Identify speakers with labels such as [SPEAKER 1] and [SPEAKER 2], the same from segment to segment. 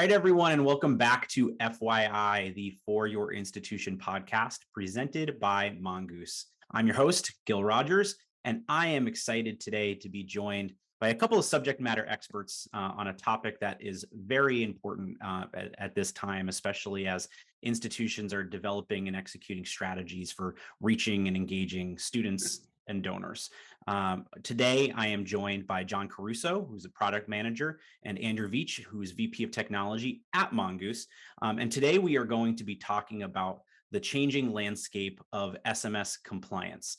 [SPEAKER 1] right, everyone, and welcome back to FYI, the For Your Institution podcast presented by Mongoose. I'm your host, Gil Rogers, and I am excited today to be joined by a couple of subject matter experts on a topic that is very important at this time, especially as institutions are developing and executing strategies for reaching and engaging students and donors. Today, I am joined by John Caruso, who's a product manager, and Andrew Veatch, who's VP of Technology at Mongoose. And today we are going to be talking about the changing landscape of SMS compliance.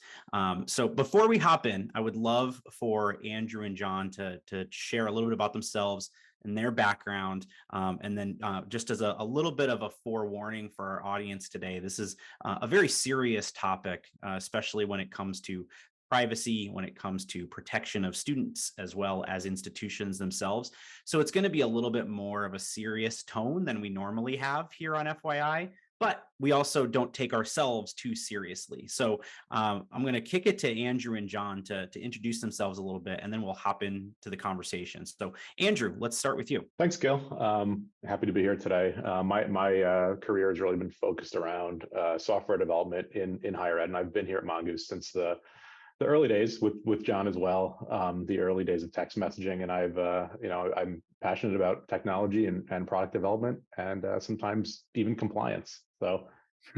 [SPEAKER 1] So before we hop in, I would love for Andrew and John to share a little bit about themselves and their background. And then just as a little bit of a forewarning for our audience today, this is a very serious topic, especially when it comes to privacy, when it comes to protection of students as well as institutions themselves. So it's going to be a little bit more of a serious tone than we normally have here on FYI, but we also don't take ourselves too seriously. So I'm going to kick it to Andrew and John to introduce themselves a little bit, and then we'll hop into the conversation. So Andrew, let's start with you.
[SPEAKER 2] Thanks, Gil. Happy to be here today. My career has really been focused around software development in higher ed, and I've been here at Mongoose since the early days with John as well, the early days of text messaging. And I'm passionate about technology and product development and sometimes even compliance. So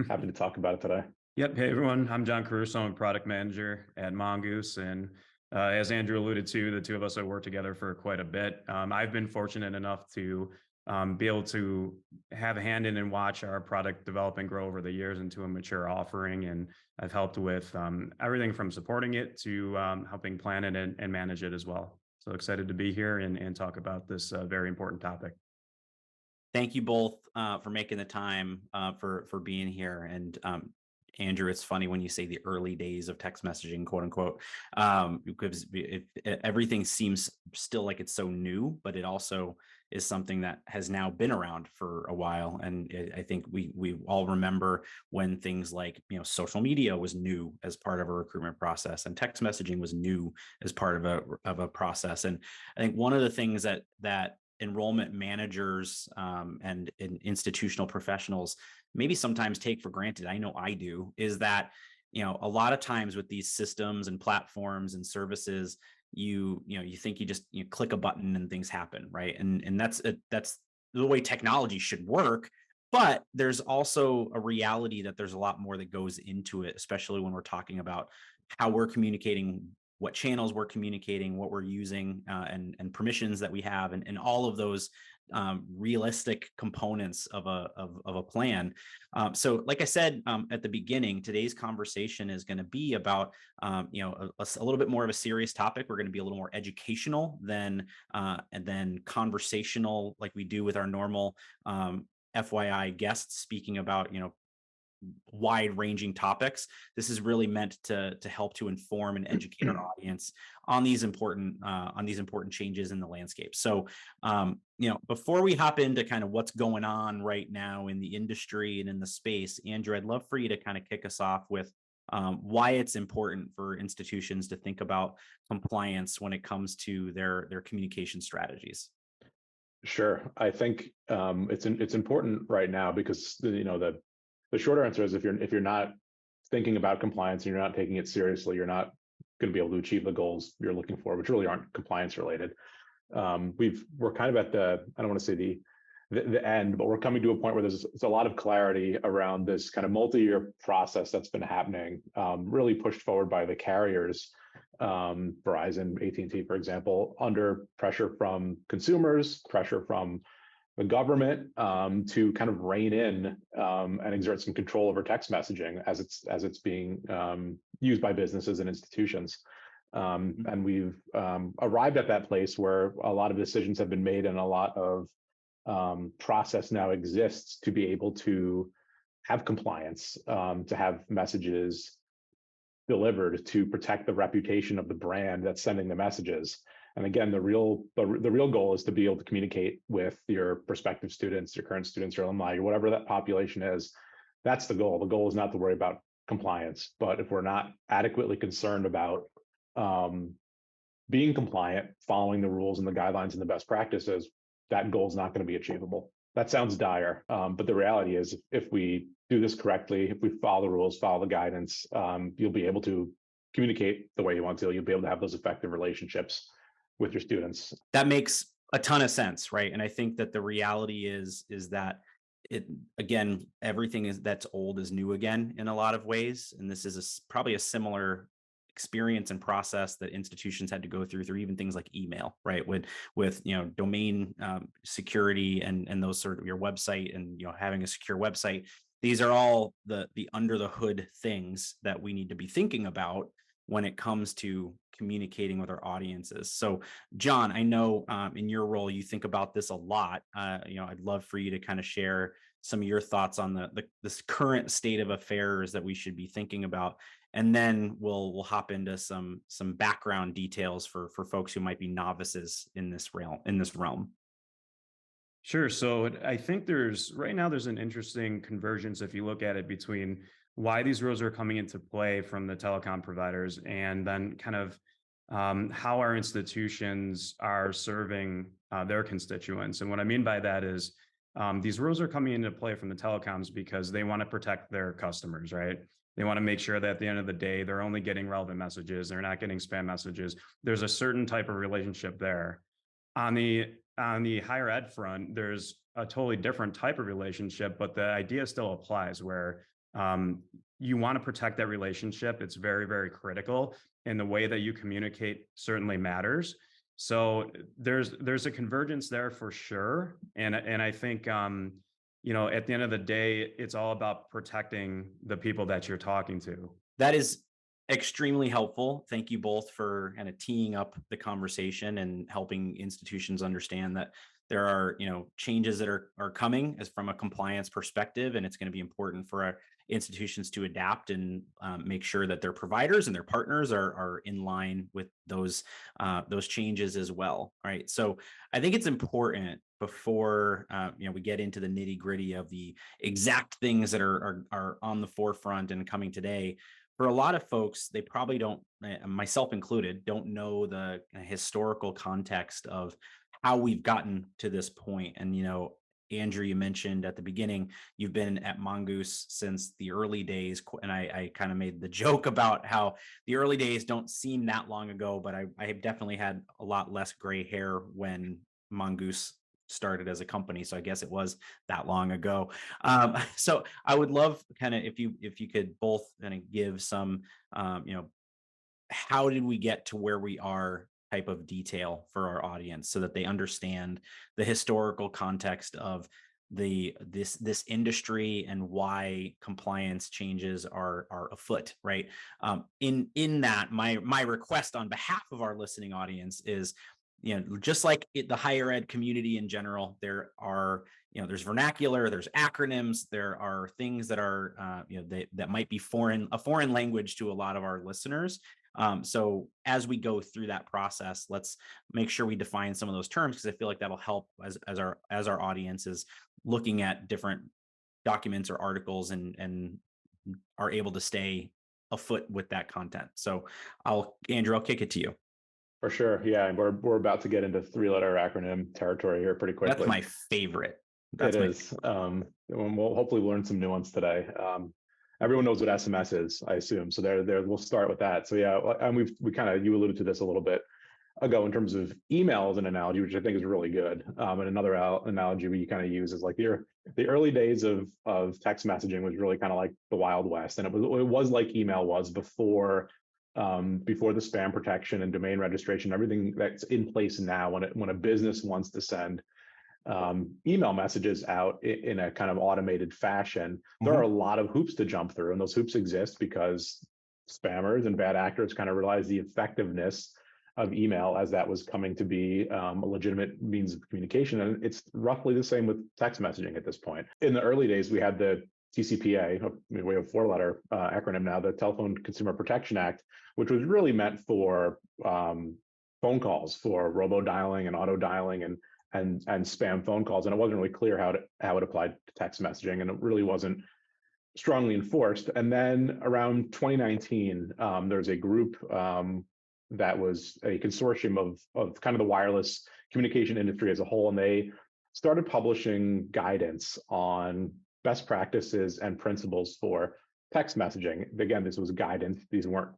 [SPEAKER 2] happy to talk about it today.
[SPEAKER 3] Yep. Hey, everyone. I'm John Caruso. I'm product manager at Mongoose. And as Andrew alluded to, the two of us have worked together for quite a bit. I've been fortunate enough to be able to have a hand in and watch our product develop and grow over the years into a mature offering. And I've helped with everything from supporting it to helping plan it and manage it as well. So excited to be here and talk about this very important topic.
[SPEAKER 1] Thank you both for making the time for being here. And Andrew, it's funny when you say the early days of text messaging, quote unquote, because everything seems still like it's so new, but it also is something that has now been around for a while. And I think we all remember when things like, social media was new as part of a recruitment process, and text messaging was new as part of a process. And I think one of the things that enrollment managers and institutional professionals maybe sometimes take for granted, I know I do, is that a lot of times with these systems and platforms and services, you think you just click a button and things happen, right? And that's the way technology should work. But there's also a reality that there's a lot more that goes into it, especially when we're talking about how we're communicating, what channels we're communicating, what we're using, and permissions that we have, and all of those realistic components of a plan. So like I said at the beginning, today's conversation is going to be about a little bit more of a serious topic. We're going to be a little more educational than conversational, like we do with our normal FYI guests speaking about wide-ranging topics. This is really meant to help to inform and educate our audience on these important changes in the landscape. So, before we hop into kind of what's going on right now in the industry and in the space, Andrew, I'd love for you to kind of kick us off with why it's important for institutions to think about compliance when it comes to their communication strategies.
[SPEAKER 2] Sure, I think it's important right now because the shorter answer is if you're not thinking about compliance and you're not taking it seriously, you're not going to be able to achieve the goals you're looking for, which really aren't compliance related. We're kind of at I don't want to say the end, but we're coming to a point where there's a lot of clarity around this kind of multi-year process that's been happening, really pushed forward by the carriers, Verizon, AT&T, for example, under pressure from consumers, pressure from the government to kind of rein in and exert some control over text messaging as it's being used by businesses and institutions. And we've arrived at that place where a lot of decisions have been made and a lot of process now exists to be able to have compliance, to have messages delivered to protect the reputation of the brand that's sending the messages. And again, the real goal is to be able to communicate with your prospective students, your current students, your alumni, whatever that population is. That's the goal. The goal is not to worry about compliance. But if we're not adequately concerned about being compliant, following the rules and the guidelines and the best practices, that goal is not going to be achievable. that sounds dire. But the reality is, if we do this correctly, if we follow the rules, follow the guidance, you'll be able to communicate the way you want to. You'll be able to have those effective relationships with your students.
[SPEAKER 1] That makes a ton of sense, right? And I think that the reality is that it, again, everything that's old is new again in a lot of ways, and this is probably a similar experience and process that institutions had to go through even things like email, right? With domain security and those sort of your website and having a secure website. These are all the under the hood things that we need to be thinking about when it comes to communicating with our audiences. So, John, I know in your role you think about this a lot. I'd love for you to kind of share some of your thoughts on this current state of affairs that we should be thinking about, and then we'll hop into some background details for folks who might be novices in this realm.
[SPEAKER 3] Sure. So I think there's an interesting convergence if you look at it between why these rules are coming into play from the telecom providers and then kind of how our institutions are serving their constituents. And what I mean by that is these rules are coming into play from the telecoms because they want to protect their customers, right? They want to make sure that at the end of the day, they're only getting relevant messages. They're not getting spam messages. There's a certain type of relationship there. On the higher ed front, there's a totally different type of relationship, but the idea still applies where you want to protect that relationship. It's very, very critical, and the way that you communicate certainly matters. So there's a convergence there for sure, and I think at the end of the day, it's all about protecting the people that you're talking to.
[SPEAKER 1] That is extremely helpful. Thank you both for kind of teeing up the conversation and helping institutions understand that there are, changes that are coming as from a compliance perspective, and it's going to be important for our institutions to adapt and make sure that their providers and their partners are in line with those changes as well. Right. So I think it's important before we get into the nitty gritty of the exact things that are on the forefront and coming today. For a lot of folks, they probably don't, myself included, don't know the historical context of how we've gotten to this point. And, Andrew, you mentioned at the beginning, you've been at Mongoose since the early days. And I kind of made the joke about how the early days don't seem that long ago, but I have definitely had a lot less gray hair when Mongoose started as a company. So I guess it was that long ago. So I would love kind of if you could both kind of give some, how did we get to where we are type of detail for our audience so that they understand the historical context of this industry and why compliance changes are afoot, right? In that, my request on behalf of our listening audience is, just like the higher ed community in general, there are, there's vernacular, there's acronyms, there are things that are, that might be a foreign language to a lot of our listeners. So as we go through that process, let's make sure we define some of those terms, because I feel like that'll help as our audience is looking at different documents or articles and are able to stay afoot with that content. So Andrew, I'll kick it to you.
[SPEAKER 2] For sure. Yeah. And we're about to get into 3-letter acronym territory here pretty quickly.
[SPEAKER 1] That's my favorite.
[SPEAKER 2] It is. We'll hopefully learn some new ones today. Everyone knows what SMS is, I assume. So there we'll start with that. So yeah, and you alluded to this a little bit ago in terms of email as an analogy, which I think is really good. And another analogy we kind of use is like the early days of text messaging was really kind of like the Wild West, and it was like email was before the spam protection and domain registration, everything that's in place now. When a business wants to send email messages out in a kind of automated fashion, there are a lot of hoops to jump through, and those hoops exist because spammers and bad actors kind of realized the effectiveness of email as that was coming to be a legitimate means of communication. And it's roughly the same with text messaging at this point. In the early days, we had the TCPA, we have a 4-letter acronym now, the Telephone Consumer Protection Act, which was really meant for phone calls, for robo-dialing and auto-dialing and spam phone calls. And it wasn't really clear how it applied to text messaging, and it really wasn't strongly enforced. And then around 2019, there's a group that was a consortium of kind of the wireless communication industry as a whole, and they started publishing guidance on best practices and principles for text messaging. Again, this was guidance. These weren't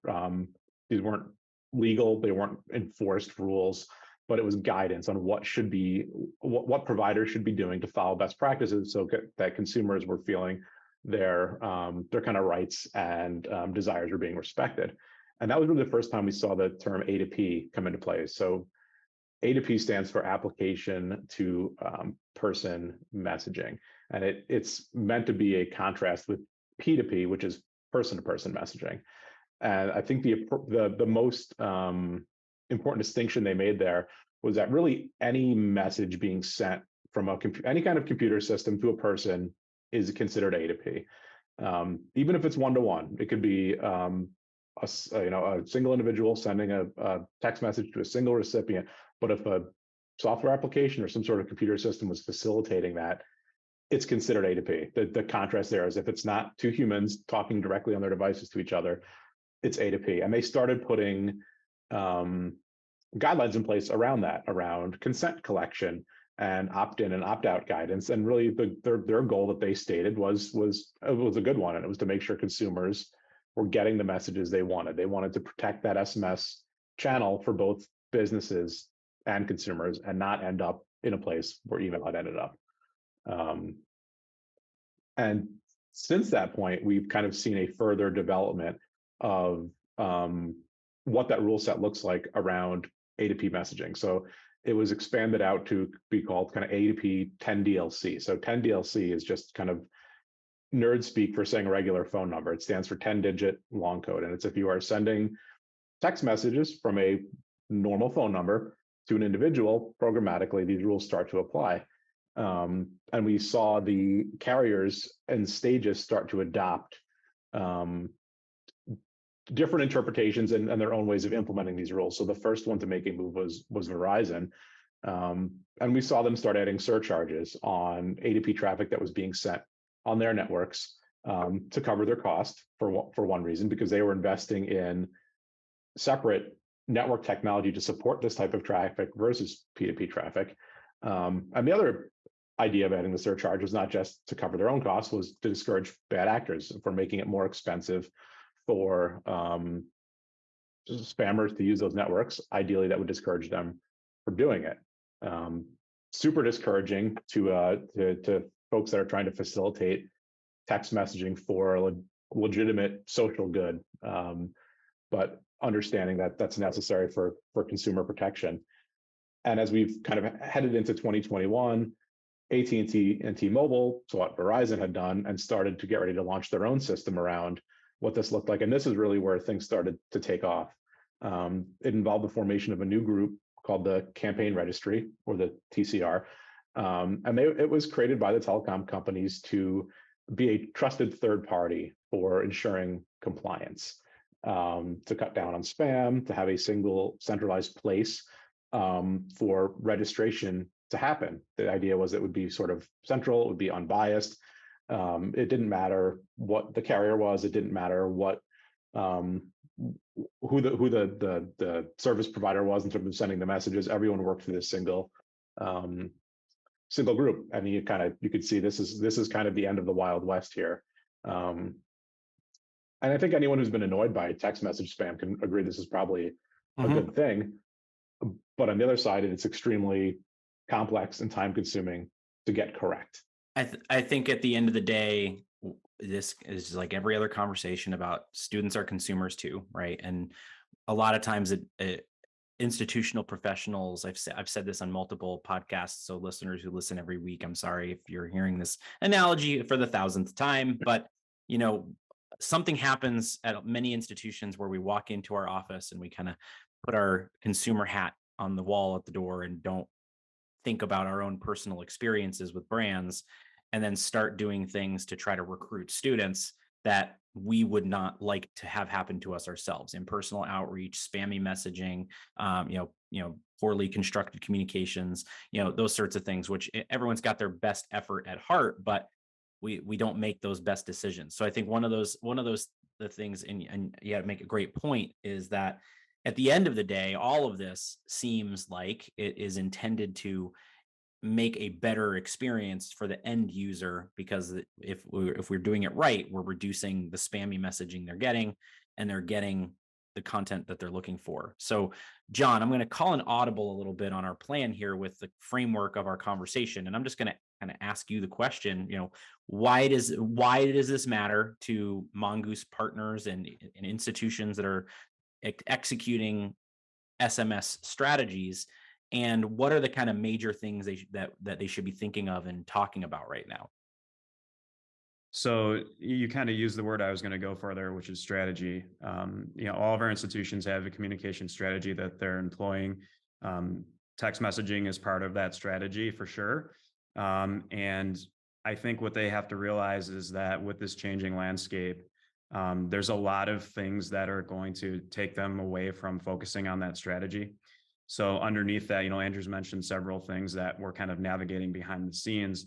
[SPEAKER 2] legal. They weren't enforced rules, but it was guidance on what should be, what providers should be doing to follow best practices, so that consumers were feeling their kind of rights and desires were being respected. And that was really the first time we saw the term A2P come into play. So A2P stands for application to person messaging, and it's meant to be a contrast with P2P, which is person-to-person messaging. And I think the most important distinction they made there was that really any message being sent from any kind of computer system to a person is considered A2P. Even if it's one-to-one, it could be a single individual sending a text message to a single recipient. But if a software application or some sort of computer system was facilitating that, it's considered A2P. The contrast there is if it's not two humans talking directly on their devices to each other, it's A2P. And they started putting guidelines in place around that, around consent collection and opt-in and opt-out guidance. And really their goal that they stated was a good one. And it was to make sure consumers were getting the messages they wanted. They wanted to protect that SMS channel for both businesses and consumers and not end up in a place where email had ended up. And since that point, we've kind of seen a further development of what that rule set looks like around A2P messaging. So it was expanded out to be called kind of A2P 10DLC. So 10DLC is just kind of nerd speak for saying a regular phone number. It stands for 10-digit long code. And it's if you are sending text messages from a normal phone number to an individual programmatically, these rules start to apply. And we saw the carriers and stages start to adopt different interpretations and their own ways of implementing these rules. So the first one to make a move was Verizon. And we saw them start adding surcharges on A2P traffic that was being sent on their networks to cover their cost for one reason, because they were investing in separate network technology to support this type of traffic versus P2P traffic. And the other idea of adding the surcharge was not just to cover their own costs, was to discourage bad actors from making it more expensive for spammers to use those networks. Ideally, that would discourage them from doing it. Super discouraging to folks that are trying to facilitate text messaging for a legitimate social good, but understanding that that's necessary for consumer protection. And as we've kind of headed into 2021, AT&T and T-Mobile saw what Verizon had done and started to get ready to launch their own system around what this looked like. And this is really where things started to take off. It involved the formation of a new group called the Campaign Registry, or the TCR. And it was created by the telecom companies to be a trusted third party for ensuring compliance, to cut down on spam, to have a single centralized place for registration to happen. The idea was it would be sort of central, it would be unbiased. It didn't matter what the carrier was. It didn't matter what who the service provider was in terms of sending the messages. Everyone worked through this single group, and you could see this is kind of the end of the Wild West here. And I think anyone who's been annoyed by text message spam can agree this is probably a good thing. But on the other side, it's extremely complex and time consuming to get correct.
[SPEAKER 1] I think at the end of the day, this is like every other conversation about students are consumers too, right? And a lot of times institutional professionals, I've said this on multiple podcasts, so listeners who listen every week, I'm sorry if you're hearing this analogy for the 1,000th time, but something happens at many institutions where we walk into our office and we kind of put our consumer hat on the wall at the door and don't think about our own personal experiences with brands, and then start doing things to try to recruit students that we would not like to have happen to us ourselves. Impersonal outreach, spammy messaging, poorly constructed communications, those sorts of things, which everyone's got their best effort at heart, but we don't make those best decisions. So I think one of those the things, and you make a great point, is that at the end of the day, all of this seems like it is intended to make a better experience for the end user, because if we're doing it right, we're reducing the spammy messaging they're getting, and they're getting the content that they're looking for. So, John, I'm going to call an audible a little bit on our plan here with the framework of our conversation, and I'm just going to kind of ask you the question. Why does this matter to Mongoose partners and institutions that are executing SMS strategies, and what are the kind of major things that they should be thinking of and talking about right now?
[SPEAKER 3] So you kind of use the word I was going to go for there, which is strategy. All of our institutions have a communication strategy that they're employing. Text messaging is part of that strategy for sure. And I think what they have to realize is that with this changing landscape, there's a lot of things that are going to take them away from focusing on that strategy. So underneath that, Andrew's mentioned several things that we're kind of navigating behind the scenes,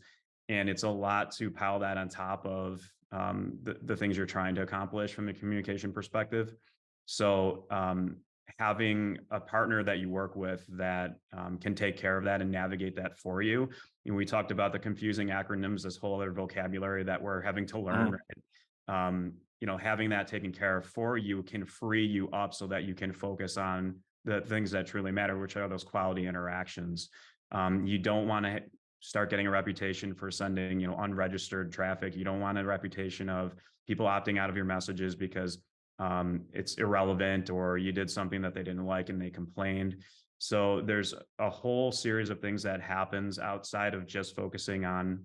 [SPEAKER 3] and it's a lot to pile that on top of the things you're trying to accomplish from a communication perspective. So having a partner that you work with that can take care of that and navigate that for you. We talked about the confusing acronyms, this whole other vocabulary that we're having to learn, right? Having that taken care of for you can free you up so that you can focus on the things that truly matter, which are those quality interactions. You don't want to start getting a reputation for sending, unregistered traffic. You don't want a reputation of people opting out of your messages because it's irrelevant, or you did something that they didn't like and they complained. So there's a whole series of things that happens outside of just focusing on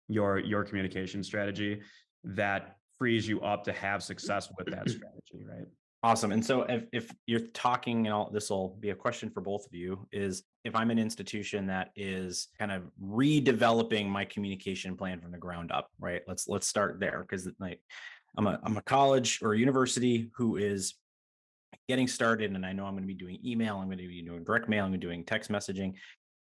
[SPEAKER 3] your communication strategy that frees you up to have success with that strategy, right?
[SPEAKER 1] Awesome. And so if you're talking, this will be a question for both of you, is if I'm an institution that is kind of redeveloping my communication plan from the ground up, right? Let's start there, because I'm a college or a university who is getting started, and I know I'm going to be doing email, I'm going to be doing direct mail, I'm going to be doing text messaging,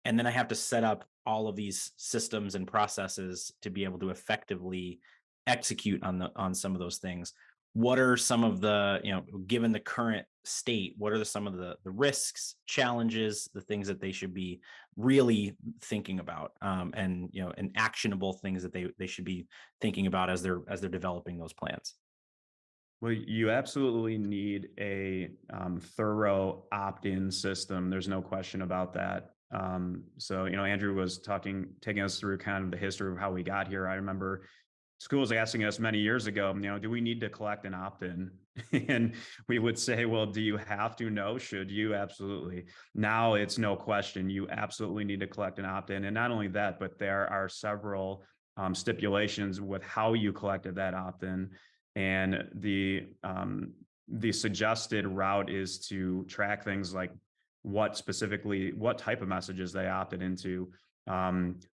[SPEAKER 1] and then I have to set up all of these systems and processes to be able to effectively execute on some of those things. What are some of the, given the current state, what are some of the risks, challenges, the things that they should be really thinking about, and actionable things that they should be thinking about as they're developing those plans?
[SPEAKER 3] Well, you absolutely need a thorough opt-in system. There's no question about that. So Andrew was taking us through kind of the history of how we got here. I remember schools asking us many years ago, do we need to collect an opt-in? And we would say, well, do you have to? No. Should you? Absolutely. Now it's no question. You absolutely need to collect an opt-in. And not only that, but there are several stipulations with how you collected that opt-in. And the suggested route is to track things like what type of messages they opted into.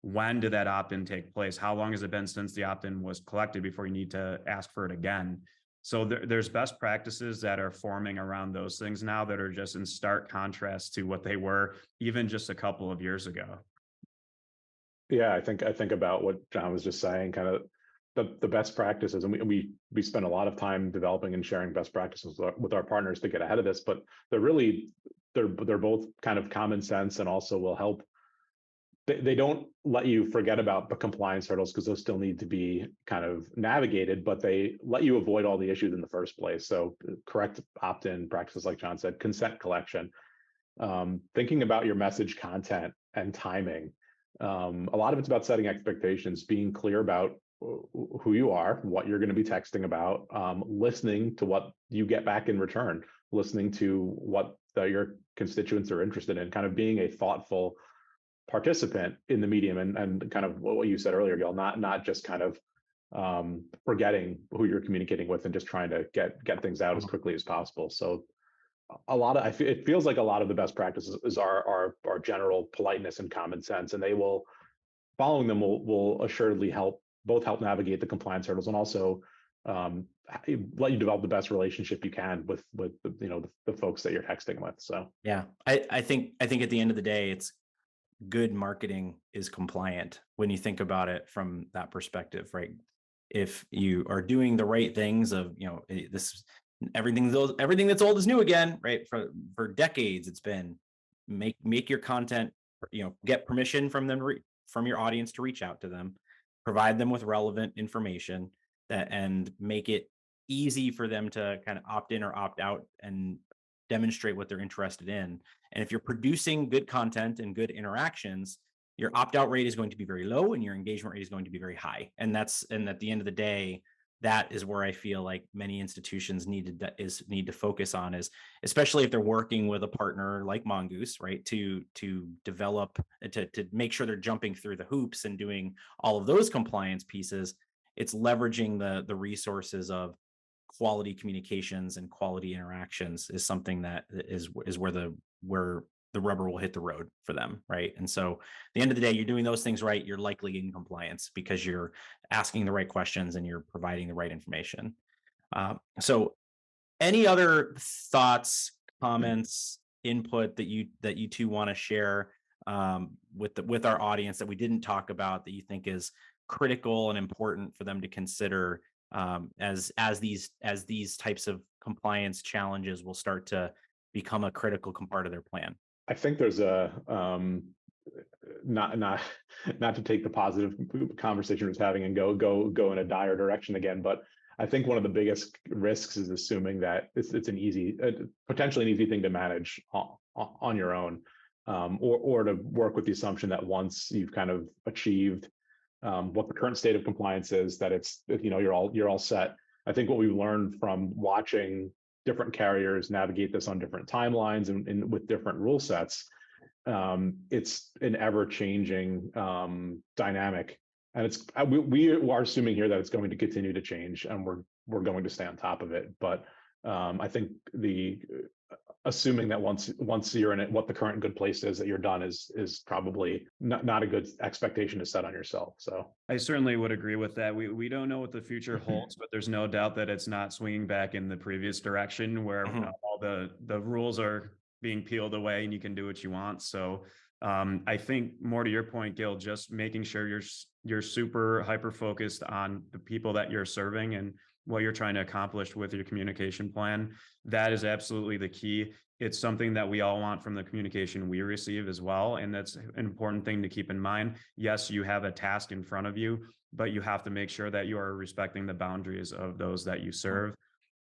[SPEAKER 3] When did that opt-in take place? How long has it been since the opt-in was collected before you need to ask for it again? So there's best practices that are forming around those things now that are just in stark contrast to what they were even just a couple of years ago.
[SPEAKER 2] Yeah, I think about what John was just saying, kind of the best practices, and we spend a lot of time developing and sharing best practices with our partners to get ahead of this, but they're both kind of common sense and also will help. They don't let you forget about the compliance hurdles, because those still need to be kind of navigated, but they let you avoid all the issues in the first place. So correct opt-in practices, like John said, consent collection, thinking about your message content and timing. A lot of it's about setting expectations, being clear about who you are, what you're going to be texting about, listening to what you get back in return, listening to what your constituents are interested in, kind of being a thoughtful participant in the medium, and kind of what you said earlier, Gil, not just kind of forgetting who you're communicating with and just trying to get things out as quickly as possible. So it feels like a lot of the best practices are general politeness and common sense, and following them will assuredly help navigate the compliance hurdles, and also let you develop the best relationship you can with the folks that you're texting with. So
[SPEAKER 1] yeah, I think at the end of the day, it's good marketing is compliant when you think about it from that perspective, right? If you are doing the right things everything that's old is new again, right? For decades, it's been make your content get permission from them, from your audience to reach out to them, provide them with relevant information and make it easy for them to kind of opt in or opt out and demonstrate what they're interested in. And if you're producing good content and good interactions, your opt-out rate is going to be very low and your engagement rate is going to be very high. And at the end of the day, that is where I feel like many institutions need to focus on, is especially if they're working with a partner like Mongoose, right? To develop, to make sure they're jumping through the hoops and doing all of those compliance pieces. It's leveraging the resources of quality communications and quality interactions is something that is where the rubber will hit the road for them, right? And so at the end of the day, you're doing those things right, you're likely in compliance because you're asking the right questions and you're providing the right information. So any other thoughts, comments, input that you two want to share with our audience that we didn't talk about that you think is critical and important for them to consider as these types of compliance challenges will start to become a critical part of their plan?
[SPEAKER 2] I think there's a not to take the positive conversation we're having and go in a dire direction again, but I think one of the biggest risks is assuming that it's an potentially an easy thing to manage on your own, or to work with the assumption that once you've kind of achieved what the current state of compliance is, that you're all set. I think what we've learned from watching different carriers navigate this on different timelines and with different rule sets, it's an ever-changing dynamic, and we are assuming here that it's going to continue to change, and we're going to stay on top of it. But I think assuming that once you're in it, what the current good place is, that you're done is probably not a good expectation to set on yourself. So
[SPEAKER 3] I certainly would agree with that. We don't know what the future holds, but there's no doubt that it's not swinging back in the previous direction where all the rules are being peeled away and you can do what you want. So I think more to your point, Gil, just making sure you're super hyper focused on the people that you're serving and what you're trying to accomplish with your communication plan. That is absolutely the key. It's something that we all want from the communication we receive as well. And that's an important thing to keep in mind. Yes, you have a task in front of you, but you have to make sure that you are respecting the boundaries of those that you serve.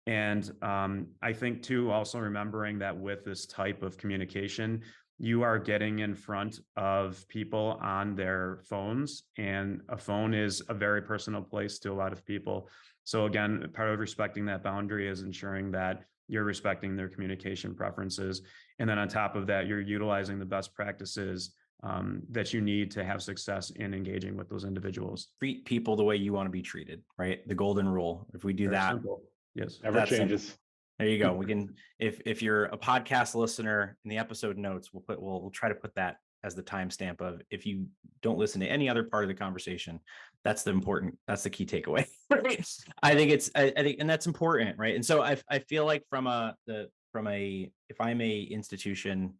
[SPEAKER 3] And I think too, also remembering that with this type of communication, you are getting in front of people on their phones, and a phone is a very personal place to a lot of people. So again, part of respecting that boundary is ensuring that you're respecting their communication preferences. And then on top of that, you're utilizing the best practices that you need to have success in engaging with those individuals.
[SPEAKER 1] Treat people the way you want to be treated, right? The golden rule. If we do
[SPEAKER 3] Very
[SPEAKER 1] that,
[SPEAKER 3] simple. Yes,
[SPEAKER 2] never changes. Simple.
[SPEAKER 1] There you go. We can, if you're a podcast listener, in the episode notes, we'll try to put that as the timestamp of, if you don't listen to any other part of the conversation, that's the key takeaway. Right? I think, and that's important, right? And so I feel like if I'm a institution,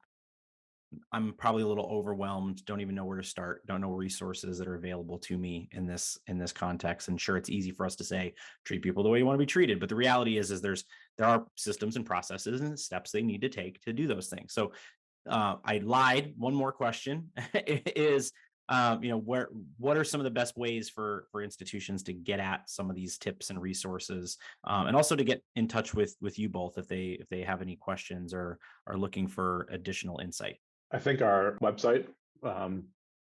[SPEAKER 1] I'm probably a little overwhelmed, don't even know where to start, don't know resources that are available to me in this context. And sure, it's easy for us to say, treat people the way you want to be treated. But the reality is there are systems and processes and steps they need to take to do those things. So I lied. One more question is, what are some of the best ways for institutions to get at some of these tips and resources, and also to get in touch with you both if they have any questions or are looking for additional insight?
[SPEAKER 2] I think our website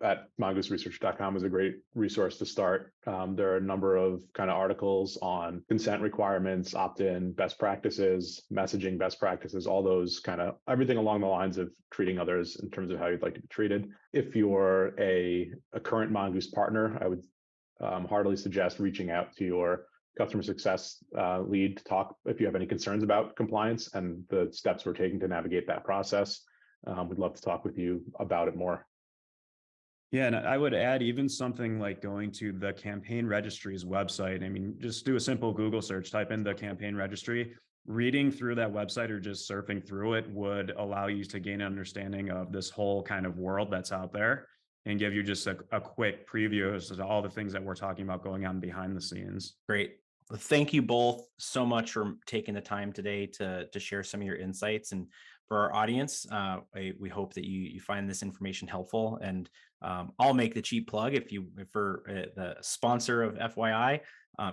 [SPEAKER 2] at mongooseresearch.com is a great resource to start. There are a number of kind of articles on consent requirements, opt-in, best practices, messaging best practices, all those kind of everything along the lines of treating others in terms of how you'd like to be treated. If you're a current Mongoose partner, I would heartily suggest reaching out to your customer success lead to talk if you have any concerns about compliance and the steps we're taking to navigate that process. We'd love to talk with you about it more.
[SPEAKER 3] Yeah, and I would add even something like going to the campaign registry's website. I mean, just do a simple Google search, type in the campaign registry. Reading through that website or just surfing through it would allow you to gain an understanding of this whole kind of world that's out there and give you just a quick preview as to all the things that we're talking about going on behind the scenes.
[SPEAKER 1] Great. Thank you both so much for taking the time today to share some of your insights. And for our audience, we hope that you find this information helpful. And I'll make the cheap plug if for the sponsor of FYI,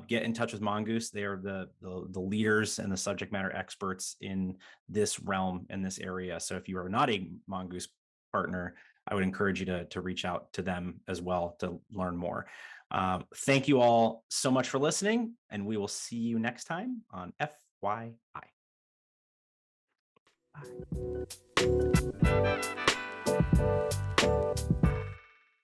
[SPEAKER 1] get in touch with Mongoose. They are the leaders and the subject matter experts in this realm, in this area. So if you are not a Mongoose partner, I would encourage you to reach out to them as well to learn more. Thank you all so much for listening, and we will see you next time on FYI. Bye.